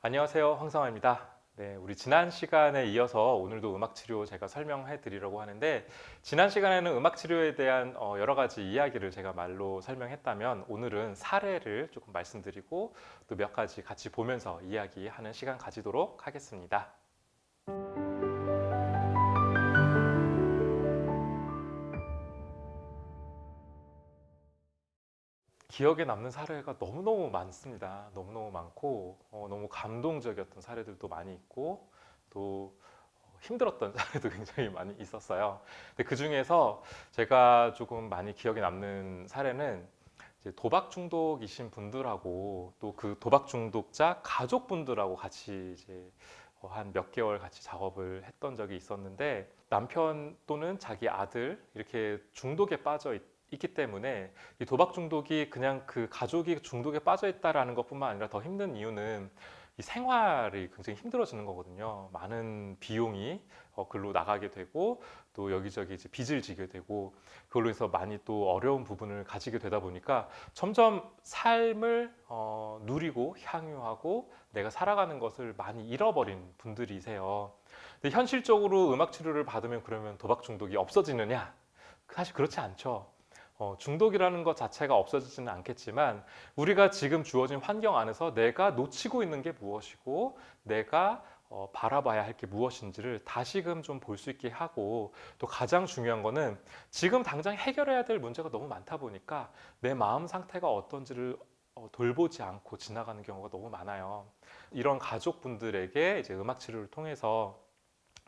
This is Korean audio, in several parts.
안녕하세요. 황성화입니다. 네, 우리 지난 시간에 이어서 오늘도 음악 치료 제가 설명해 드리려고 하는데, 지난 시간에는 음악 치료에 대한 여러 가지 이야기를 제가 말로 설명했다면, 오늘은 사례를 조금 말씀드리고 또 몇 가지 같이 보면서 이야기하는 시간 가지도록 하겠습니다. 기억에 남는 사례가 너무너무 많습니다. 너무너무 많고 너무 감동적이었던 사례들도 많이 있고, 또 힘들었던 사례도 굉장히 많이 있었어요. 근데 그 중에서 제가 조금 많이 기억에 남는 사례는 이제 도박 중독이신 분들하고 또 그 도박 중독자 가족분들하고 같이 이제 한 몇 개월 같이 작업을 했던 적이 있었는데, 남편 또는 자기 아들 이렇게 중독에 빠져 있기 때문에 이 도박 중독이 그냥 그 가족이 중독에 빠져 있다라는 것뿐만 아니라 더 힘든 이유는 이 생활이 굉장히 힘들어지는 거거든요. 많은 비용이 글로 나가게 되고, 또 여기저기 이제 빚을 지게 되고, 그걸로 해서 많이 또 어려운 부분을 가지게 되다 보니까 점점 삶을 누리고 향유하고 내가 살아가는 것을 많이 잃어버린 분들이세요. 근데 현실적으로 음악 치료를 받으면 그러면 도박 중독이 없어지느냐? 사실 그렇지 않죠. 중독이라는 것 자체가 없어지지는 않겠지만, 우리가 지금 주어진 환경 안에서 내가 놓치고 있는 게 무엇이고 내가 바라봐야 할 게 무엇인지를 다시금 좀 볼 수 있게 하고, 또 가장 중요한 거는 지금 당장 해결해야 될 문제가 너무 많다 보니까 내 마음 상태가 어떤지를 돌보지 않고 지나가는 경우가 너무 많아요. 이런 가족분들에게 이제 음악 치료를 통해서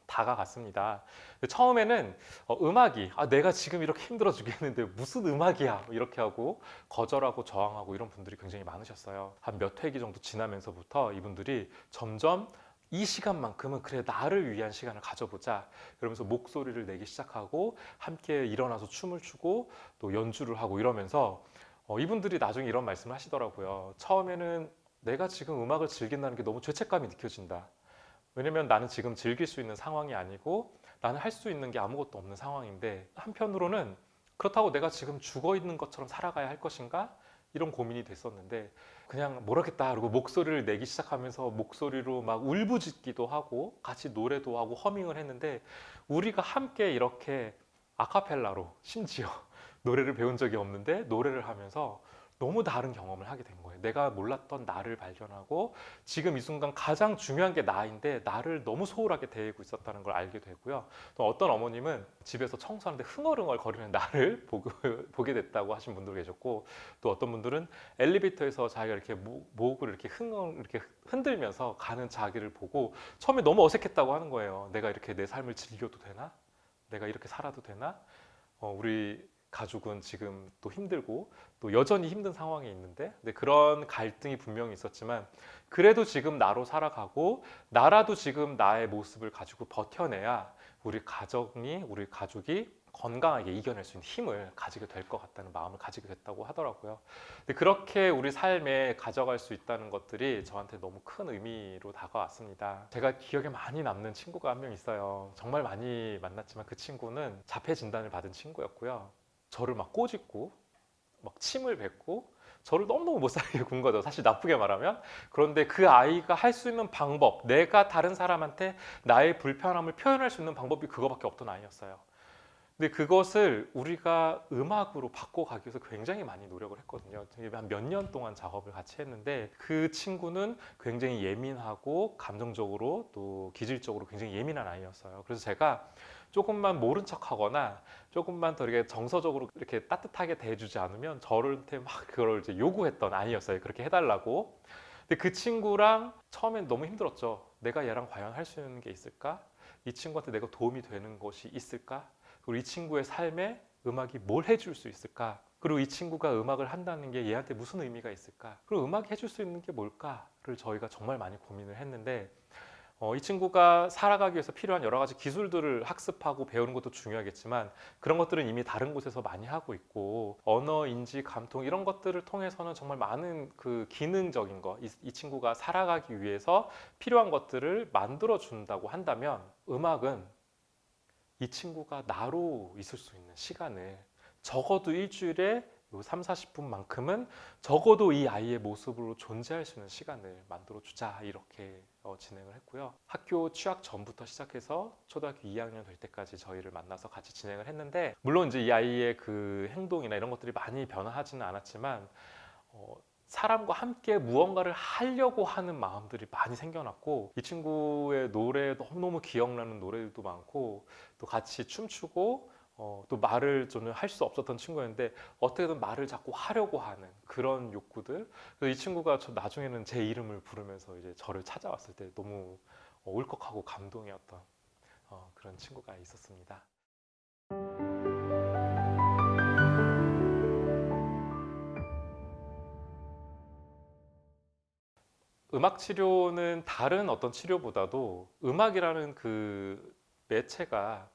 다가갔습니다. 처음에는 음악이 내가 지금 이렇게 힘들어 죽겠는데 무슨 음악이야 이렇게 하고 거절하고 저항하고 이런 분들이 굉장히 많으셨어요. 한 몇 회기 정도 지나면서부터 이분들이 점점 이 시간만큼은 그래 나를 위한 시간을 가져보자 그러면서 목소리를 내기 시작하고, 함께 일어나서 춤을 추고 또 연주를 하고 이러면서 이분들이 나중에 이런 말씀을 하시더라고요. 처음에는 내가 지금 음악을 즐긴다는 게 너무 죄책감이 느껴진다. 왜냐면 나는 지금 즐길 수 있는 상황이 아니고 나는 할 수 있는 게 아무것도 없는 상황인데, 한편으로는 그렇다고 내가 지금 죽어 있는 것처럼 살아가야 할 것인가? 이런 고민이 됐었는데, 그냥 모르겠다 그러고 목소리를 내기 시작하면서 목소리로 막 울부짖기도 하고 같이 노래도 하고 허밍을 했는데, 우리가 함께 이렇게 아카펠라로 심지어 노래를 배운 적이 없는데 노래를 하면서 너무 다른 경험을 하게 된 거예요. 내가 몰랐던 나를 발견하고 지금 이 순간 가장 중요한 게 나인데 나를 너무 소홀하게 대하고 있었다는 걸 알게 되고요. 또 어떤 어머님은 집에서 청소하는데 흥얼흥얼 거리는 나를 보게 됐다고 하신 분도 계셨고, 또 어떤 분들은 엘리베이터에서 자기가 이렇게 목을 이렇게 이렇게 흔들면서 가는 자기를 보고 처음에 너무 어색했다고 하는 거예요. 내가 이렇게 내 삶을 즐겨도 되나? 내가 이렇게 살아도 되나? 우리 가족은 지금 또 힘들고 또 여전히 힘든 상황에 있는데, 근데 그런 갈등이 분명히 있었지만 그래도 지금 나로 살아가고 나라도 지금 나의 모습을 가지고 버텨내야 우리 가족이 건강하게 이겨낼 수 있는 힘을 가지게 될 것 같다는 마음을 가지게 됐다고 하더라고요. 근데 그렇게 우리 삶에 가져갈 수 있다는 것들이 저한테 너무 큰 의미로 다가왔습니다. 제가 기억에 많이 남는 친구가 한 명 있어요. 정말 많이 만났지만 그 친구는 자폐 진단을 받은 친구였고요. 저를 막 꼬집고 막 침을 뱉고 저를 너무너무 못 살게 군 거죠. 사실 나쁘게 말하면. 그런데 그 아이가 할 수 있는 방법, 내가 다른 사람한테 나의 불편함을 표현할 수 있는 방법이 그거밖에 없던 아이였어요. 근데 그것을 우리가 음악으로 바꿔가기 위해서 굉장히 많이 노력을 했거든요. 한 몇 년 동안 작업을 같이 했는데, 그 친구는 굉장히 예민하고 감정적으로 또 기질적으로 굉장히 예민한 아이였어요. 그래서 제가 조금만 모른 척하거나 조금만 더 이렇게 정서적으로 이렇게 따뜻하게 대해주지 않으면 저한테 막 그걸 이제 요구했던 아이였어요. 그렇게 해달라고. 근데 그 친구랑 처음엔 너무 힘들었죠. 내가 얘랑 과연 할 수 있는 게 있을까? 이 친구한테 내가 도움이 되는 것이 있을까? 그리고 이 친구의 삶에 음악이 뭘 해줄 수 있을까? 그리고 이 친구가 음악을 한다는 게 얘한테 무슨 의미가 있을까? 그리고 음악이 해줄 수 있는 게 뭘까를 저희가 정말 많이 고민을 했는데, 이 친구가 살아가기 위해서 필요한 여러 가지 기술들을 학습하고 배우는 것도 중요하겠지만, 그런 것들은 이미 다른 곳에서 많이 하고 있고, 언어, 인지, 감통 이런 것들을 통해서는 정말 많은 그 기능적인 거, 이 친구가 살아가기 위해서 필요한 것들을 만들어 준다고 한다면, 음악은 이 친구가 나로 있을 수 있는 시간을 적어도 일주일에 요 3, 40분만큼은 적어도 이 아이의 모습으로 존재할 수 있는 시간을 만들어 주자, 이렇게 진행을 했고요. 학교 취학 전부터 시작해서 초등학교 2학년 될 때까지 저희를 만나서 같이 진행을 했는데, 물론 이제 이 아이의 그 행동이나 이런 것들이 많이 변화하지는 않았지만 사람과 함께 무언가를 하려고 하는 마음들이 많이 생겨났고, 이 친구의 노래 너무너무 기억나는 노래들도 많고, 또 같이 춤추고 또 말을 저는 할 수 없었던 친구였는데 어떻게든 말을 자꾸 하려고 하는 그런 욕구들. 그래서 이 친구가 나중에는 제 이름을 부르면서 이제 저를 찾아왔을 때 너무 울컥하고 감동이었던 그런 친구가 있었습니다. 음악 치료는 다른 어떤 치료보다도 음악이라는 그 매체가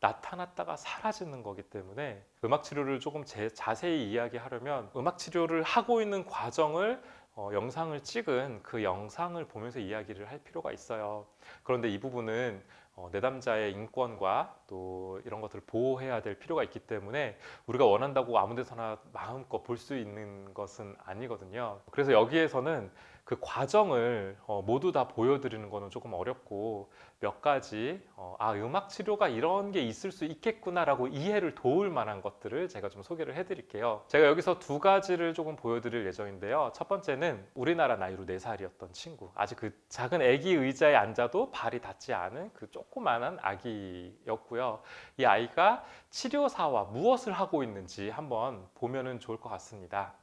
나타났다가 사라지는 거기 때문에, 음악 치료를 조금 자세히 이야기하려면 음악 치료를 하고 있는 과정을 영상을 찍은 그 영상을 보면서 이야기를 할 필요가 있어요. 그런데 이 부분은 내담자의 인권과 또 이런 것들을 보호해야 될 필요가 있기 때문에 우리가 원한다고 아무 데서나 마음껏 볼 수 있는 것은 아니거든요. 그래서 여기에서는 그 과정을 모두 다 보여드리는 거는 조금 어렵고, 몇 가지 음악 치료가 이런 게 있을 수 있겠구나라고 이해를 도울 만한 것들을 제가 좀 소개를 해드릴게요. 제가 여기서 두 가지를 조금 보여드릴 예정인데요. 첫 번째는 우리나라 나이로 4살이었던 친구, 아직 그 작은 아기 의자에 앉아도 발이 닿지 않은 그 조그만한 아기였고요. 이 아이가 치료사와 무엇을 하고 있는지 한번 보면은 좋을 것 같습니다.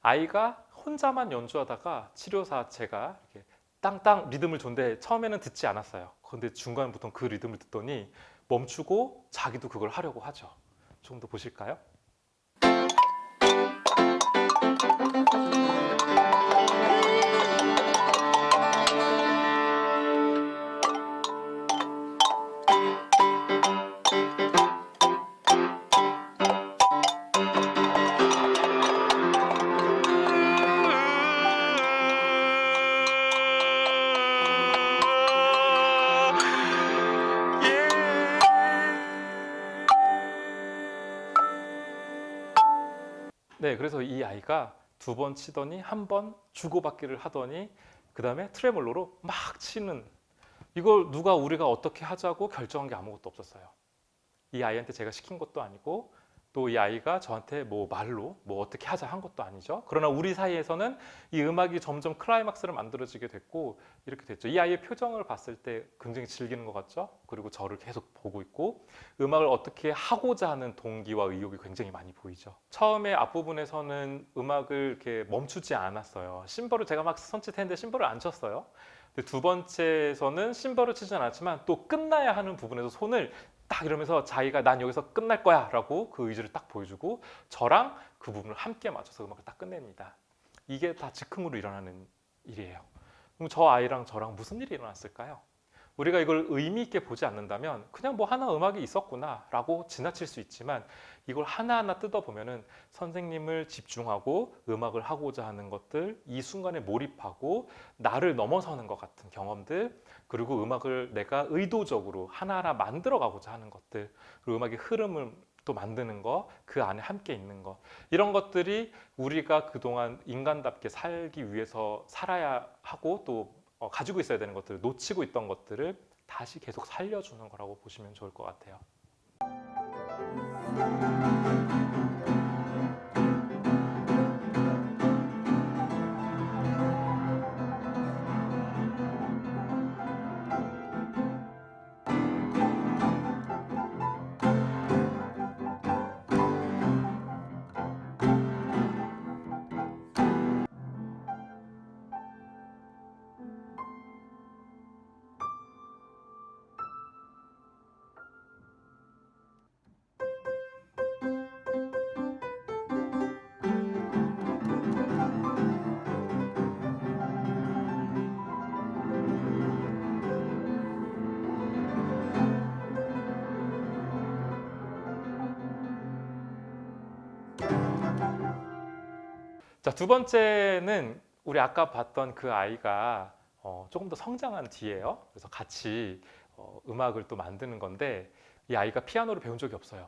아이가 혼자만 연주하다가 치료사 제가 이렇게 땅땅 리듬을 줬는데 처음에는 듣지 않았어요. 그런데 중간부터 그 리듬을 듣더니 멈추고 자기도 그걸 하려고 하죠. 좀 더 보실까요? 네, 그래서 이 아이가 2번 치더니 1번 주고받기를 하더니 그 다음에 트레몰로로 막 치는, 이걸 누가 우리가 어떻게 하자고 결정한 게 아무것도 없었어요. 이 아이한테 제가 시킨 것도 아니고, 또 이 아이가 저한테 뭐 말로 뭐 어떻게 하자 한 것도 아니죠. 그러나 우리 사이에서는 이 음악이 점점 클라이막스를 만들어지게 됐고 이렇게 됐죠. 이 아이의 표정을 봤을 때 굉장히 즐기는 것 같죠. 그리고 저를 계속 보고 있고 음악을 어떻게 하고자 하는 동기와 의욕이 굉장히 많이 보이죠. 처음에 앞부분에서는 음악을 이렇게 멈추지 않았어요. 심벌을 제가 막 손짓했는데 심벌을 안 쳤어요. 근데 두 번째에서는 심벌을 치진 않았지만 또 끝나야 하는 부분에서 손을 딱 이러면서 자기가 난 여기서 끝날 거야 라고 그 의지를 딱 보여주고 저랑 그 부분을 함께 맞춰서 음악을 딱 끝냅니다. 이게 다 즉흥으로 일어나는 일이에요. 그럼 저 아이랑 저랑 무슨 일이 일어났을까요? 우리가 이걸 의미 있게 보지 않는다면 그냥 뭐 하나 음악이 있었구나 라고 지나칠 수 있지만, 이걸 하나하나 뜯어보면은 선생님을 집중하고 음악을 하고자 하는 것들, 이 순간에 몰입하고 나를 넘어서는 것 같은 경험들, 그리고 음악을 내가 의도적으로 하나하나 만들어가고자 하는 것들, 그리고 음악의 흐름을 또 만드는 거, 그 안에 함께 있는 거, 이런 것들이 우리가 그동안 인간답게 살기 위해서 살아야 하고 또 가지고 있어야 되는 것들을 놓치고 있던 것들을 다시 계속 살려주는 거라고 보시면 좋을 것 같아요. 자, 두 번째는 우리 아까 봤던 그 아이가 조금 더 성장한 뒤에요. 그래서 같이 음악을 또 만드는 건데 이 아이가 피아노를 배운 적이 없어요.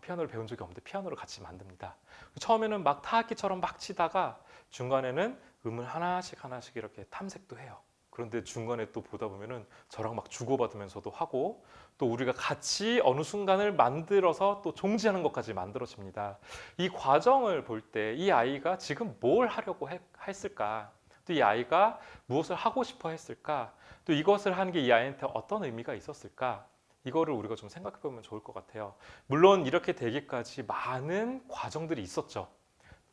피아노를 배운 적이 없는데 피아노를 같이 만듭니다. 처음에는 막 타악기처럼 막 치다가 중간에는 음을 하나씩 하나씩 이렇게 탐색도 해요. 그런데 중간에 또 보다 보면은 저랑 막 주고받으면서도 하고 또 우리가 같이 어느 순간을 만들어서 또 종지하는 것까지 만들어집니다. 이 과정을 볼 때 이 아이가 지금 뭘 하려고 했을까? 또 이 아이가 무엇을 하고 싶어 했을까? 또 이것을 하는 게 이 아이한테 어떤 의미가 있었을까? 이거를 우리가 좀 생각해 보면 좋을 것 같아요. 물론 이렇게 되기까지 많은 과정들이 있었죠.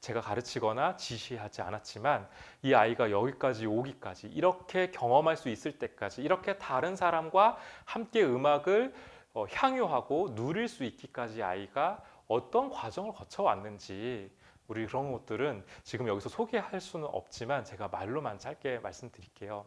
제가 가르치거나 지시하지 않았지만 이 아이가 여기까지 오기까지 이렇게 경험할 수 있을 때까지 이렇게 다른 사람과 함께 음악을 향유하고 누릴 수 있기까지 아이가 어떤 과정을 거쳐왔는지 우리 그런 것들은 지금 여기서 소개할 수는 없지만 제가 말로만 짧게 말씀드릴게요.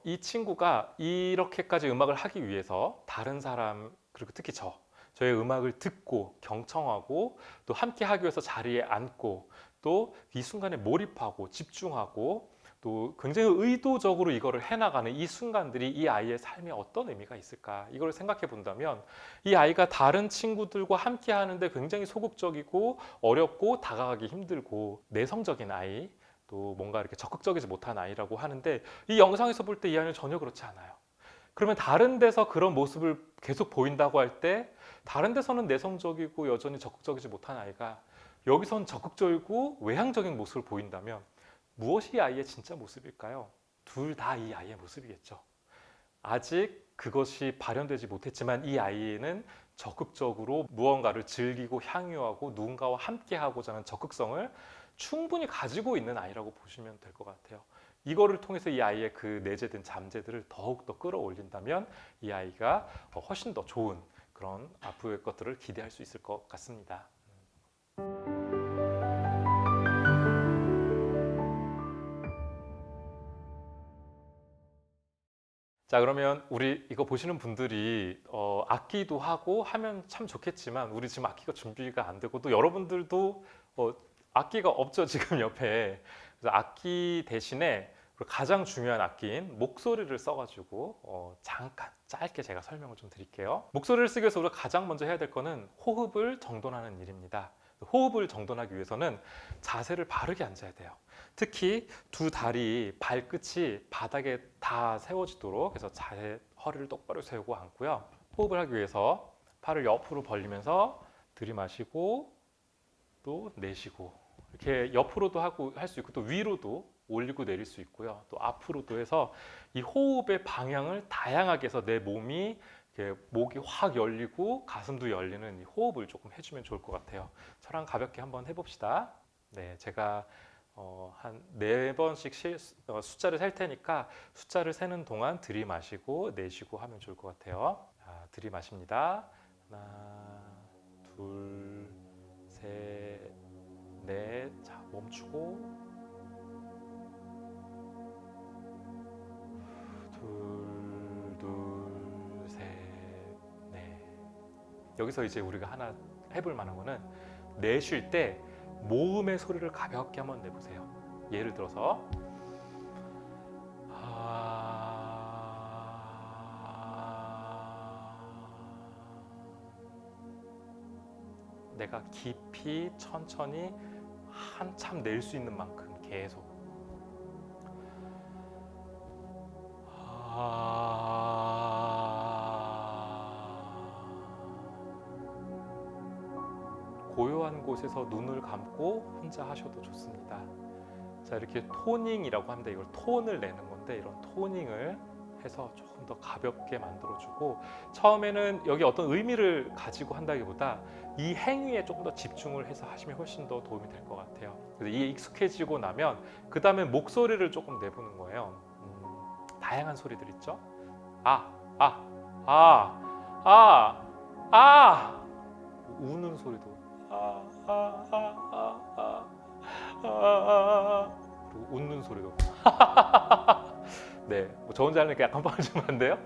이 친구가 이렇게까지 음악을 하기 위해서 다른 사람 그리고 특히 저의 음악을 듣고 경청하고 또 함께 하기 위해서 자리에 앉고 또 이 순간에 몰입하고 집중하고 또 굉장히 의도적으로 이거를 해나가는 이 순간들이 이 아이의 삶에 어떤 의미가 있을까 이걸 생각해 본다면 이 아이가 다른 친구들과 함께 하는데 굉장히 소극적이고 어렵고 다가가기 힘들고 내성적인 아이 또 뭔가 이렇게 적극적이지 못한 아이라고 하는데 이 영상에서 볼 때 이 아이는 전혀 그렇지 않아요. 그러면 다른 데서 그런 모습을 계속 보인다고 할 때 다른 데서는 내성적이고 여전히 적극적이지 못한 아이가 여기선 적극적이고 외향적인 모습을 보인다면 무엇이 이 아이의 진짜 모습일까요? 둘 다 이 아이의 모습이겠죠. 아직 그것이 발현되지 못했지만 이 아이는 적극적으로 무언가를 즐기고 향유하고 누군가와 함께 하고자 하는 적극성을 충분히 가지고 있는 아이라고 보시면 될 것 같아요. 이거를 통해서 이 아이의 그 내재된 잠재들을 더욱더 끌어올린다면 이 아이가 훨씬 더 좋은 그런 앞으로의 것들을 기대할 수 있을 것 같습니다. 자, 그러면 우리 이거 보시는 분들이 악기도 하고 하면 참 좋겠지만 우리 지금 악기가 준비가 안 되고 또 여러분들도 악기가 없죠 지금 옆에. 그래서 악기 대신에 가장 중요한 악기인 목소리를 써가지고 잠깐 짧게 제가 설명을 좀 드릴게요. 목소리를 쓰기 위해서 우리가 가장 먼저 해야 될 거는 호흡을 정돈하는 일입니다. 호흡을 정돈하기 위해서는 자세를 바르게 앉아야 돼요. 특히 두 다리 발끝이 바닥에 다 세워지도록 해서 허리를 똑바로 세우고 앉고요. 호흡을 하기 위해서 팔을 옆으로 벌리면서 들이마시고 또 내쉬고 이렇게 옆으로도 하고 할 수 있고 또 위로도 올리고 내릴 수 있고요. 또 앞으로도 해서 이 호흡의 방향을 다양하게 해서 내 몸이 이렇게 목이 확 열리고 가슴도 열리는 이 호흡을 조금 해주면 좋을 것 같아요. 저랑 가볍게 한번 해봅시다. 네, 제가 한 4번씩 숫자를 셀 테니까 숫자를 세는 동안 들이마시고 내쉬고 하면 좋을 것 같아요. 자, 들이마십니다. 하나, 둘, 셋, 넷. 자, 멈추고 둘, 셋, 넷. 여기서 이제 우리가 하나 해볼 만한 거는 내쉴 때 모음의 소리를 가볍게 한번 내보세요. 예를 들어서 내가 깊이 천천히 한참 낼 수 있는 만큼 계속 고요한 곳에서 눈을 감고 혼자 하셔도 좋습니다. 자, 이렇게 토닝이라고 합니다. 이걸 톤을 내는 건데 이런 토닝을 해서 조금 더 가볍게 만들어주고 처음에는 여기 어떤 의미를 가지고 한다기보다 이 행위에 조금 더 집중을 해서 하시면 훨씬 더 도움이 될 것 같아요. 그래서 이게 익숙해지고 나면 그 다음에 목소리를 조금 내보는 거예요. 다양한 소리들 있죠? 우는 소리도 그리고 웃는 소리도 네, 저 혼자 하니까 약간 뻔하지만 안 돼요?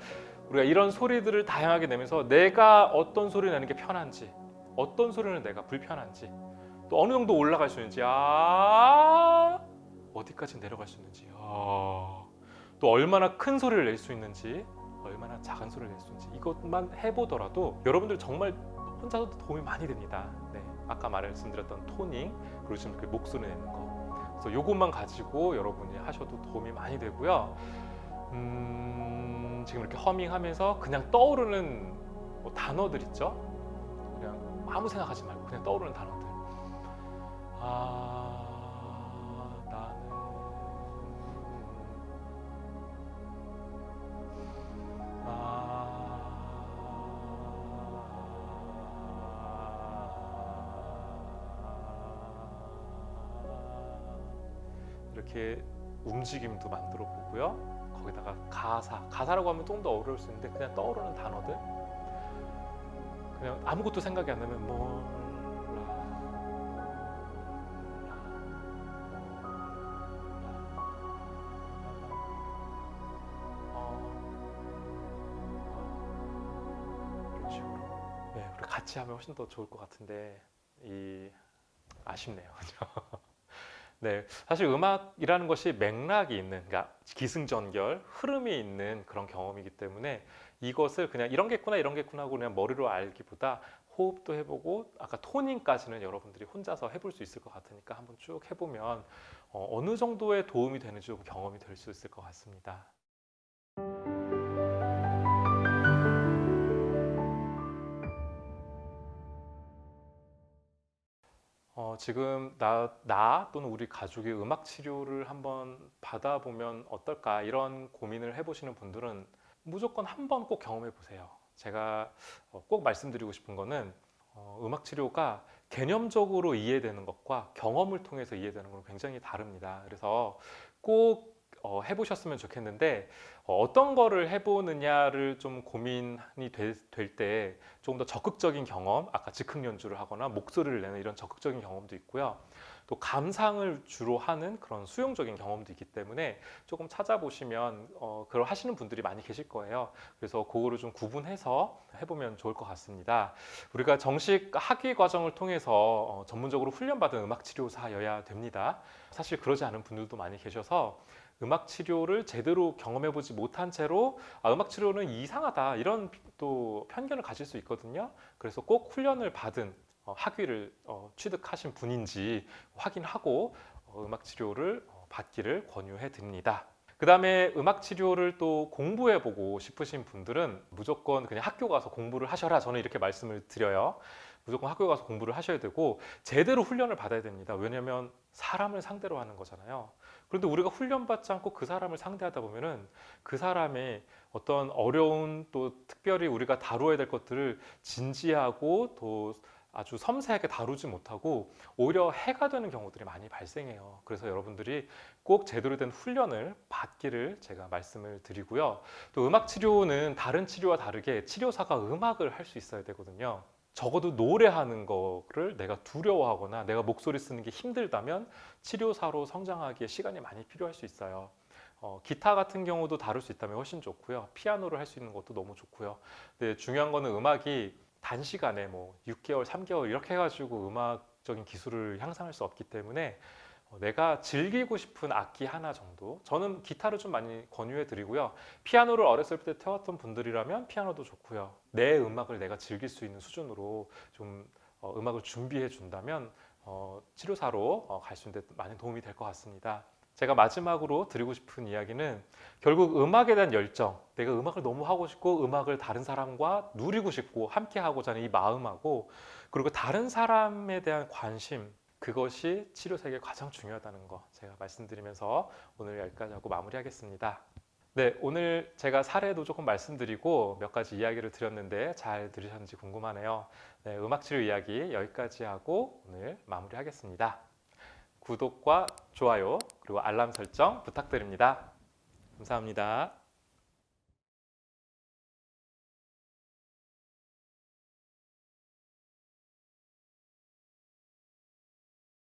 우리가 이런 소리들을 다양하게 내면서 내가 어떤 소리 내는 게 편한지 어떤 소리는 내가 불편한지 또 어느 정도 올라갈 수 있는지, 어디까지 내려갈 수 있는지, 또 얼마나 큰 소리를 낼 수 있는지, 얼마나 작은 소리를 낼 수 있는지, 이것만 해보더라도 여러분들 정말 혼자서도 도움이 많이 됩니다. 네, 아까 말씀드렸던 토닝, 그리고 지금 그 목소리 내는 거, 그래서 요것만 가지고 여러분이 하셔도 도움이 많이 되고요. 지금 이렇게 허밍하면서 그냥 떠오르는 뭐 단어들 있죠? 그냥 아무 생각하지 말고 그냥 떠오르는 단어들. 나는 이렇게 움직임도 만들어 보고요. 거기다가 가사라고 하면 좀 더 어려울 수 있는데 그냥 떠오르는 단어들, 그냥 아무것도 생각이 안 나면 이런 식으로. 네, 우리 같이 하면 훨씬 더 좋을 것 같은데 아쉽네요. 네, 사실 음악이라는 것이 맥락이 있는, 그러니까 기승전결, 흐름이 있는 그런 경험이기 때문에 이것을 그냥 이런 게 있구나, 이런 게 있구나 하고 그냥 머리로 알기보다 호흡도 해보고 아까 토닝까지는 여러분들이 혼자서 해볼 수 있을 것 같으니까 한번 쭉 해보면 어느 정도의 도움이 되는지 좀 경험이 될 수 있을 것 같습니다. 지금 나 또는 우리 가족이 음악 치료를 한번 받아보면 어떨까, 이런 고민을 해보시는 분들은 무조건 한번 꼭 경험해 보세요. 제가 꼭 말씀드리고 싶은 거는 음악 치료가 개념적으로 이해되는 것과 경험을 통해서 이해되는 건 굉장히 다릅니다. 그래서 꼭 해보셨으면 좋겠는데 어떤 거를 해보느냐를 좀 고민이 될 때 조금 더 적극적인 경험, 아까 즉흥 연주를 하거나 목소리를 내는 이런 적극적인 경험도 있고요. 또 감상을 주로 하는 그런 수용적인 경험도 있기 때문에 조금 찾아보시면 그걸 하시는 분들이 많이 계실 거예요. 그래서 그거를 좀 구분해서 해보면 좋을 것 같습니다. 우리가 정식 학위 과정을 통해서 전문적으로 훈련받은 음악 치료사여야 됩니다. 사실 그러지 않은 분들도 많이 계셔서 음악 치료를 제대로 경험해보지 못한 채로 음악 치료는 이상하다, 이런 또 편견을 가질 수 있거든요. 그래서 꼭 훈련을 받은 학위를 취득하신 분인지 확인하고 음악 치료를 받기를 권유해 드립니다. 그 다음에 음악 치료를 또 공부해보고 싶으신 분들은 무조건 그냥 학교 가서 공부를 하셔라, 저는 이렇게 말씀을 드려요. 무조건 학교 가서 공부를 하셔야 되고 제대로 훈련을 받아야 됩니다. 왜냐하면 사람을 상대로 하는 거잖아요. 그런데 우리가 훈련받지 않고 그 사람을 상대하다 보면은 그 사람의 어떤 어려운, 또 특별히 우리가 다루어야 될 것들을 진지하고 또 아주 섬세하게 다루지 못하고 오히려 해가 되는 경우들이 많이 발생해요. 그래서 여러분들이 꼭 제대로 된 훈련을 받기를 제가 말씀을 드리고요. 또 음악 치료는 다른 치료와 다르게 치료사가 음악을 할 수 있어야 되거든요. 적어도 노래하는 거를 내가 두려워하거나 내가 목소리 쓰는 게 힘들다면 치료사로 성장하기에 시간이 많이 필요할 수 있어요. 기타 같은 경우도 다룰 수 있다면 훨씬 좋고요. 피아노를 할 수 있는 것도 너무 좋고요. 근데 중요한 거는 음악이 단시간에 뭐 6개월, 3개월 이렇게 해가지고 음악적인 기술을 향상할 수 없기 때문에 내가 즐기고 싶은 악기 하나 정도, 저는 기타를 좀 많이 권유해 드리고요. 피아노를 어렸을 때 태웠던 분들이라면 피아노도 좋고요. 내 음악을 내가 즐길 수 있는 수준으로 좀 음악을 준비해 준다면 치료사로 갈 수 있는 데 많은 도움이 될 것 같습니다. 제가 마지막으로 드리고 싶은 이야기는 결국 음악에 대한 열정, 내가 음악을 너무 하고 싶고 음악을 다른 사람과 누리고 싶고 함께 하고자 하는 이 마음하고, 그리고 다른 사람에 대한 관심, 그것이 치료 세계에 가장 중요하다는 거 제가 말씀드리면서 오늘 여기까지 하고 마무리하겠습니다. 네, 오늘 제가 사례도 조금 말씀드리고 몇 가지 이야기를 드렸는데 잘 들으셨는지 궁금하네요. 네, 음악 치료 이야기 여기까지 하고 오늘 마무리하겠습니다. 구독과 좋아요 그리고 알람 설정 부탁드립니다. 감사합니다.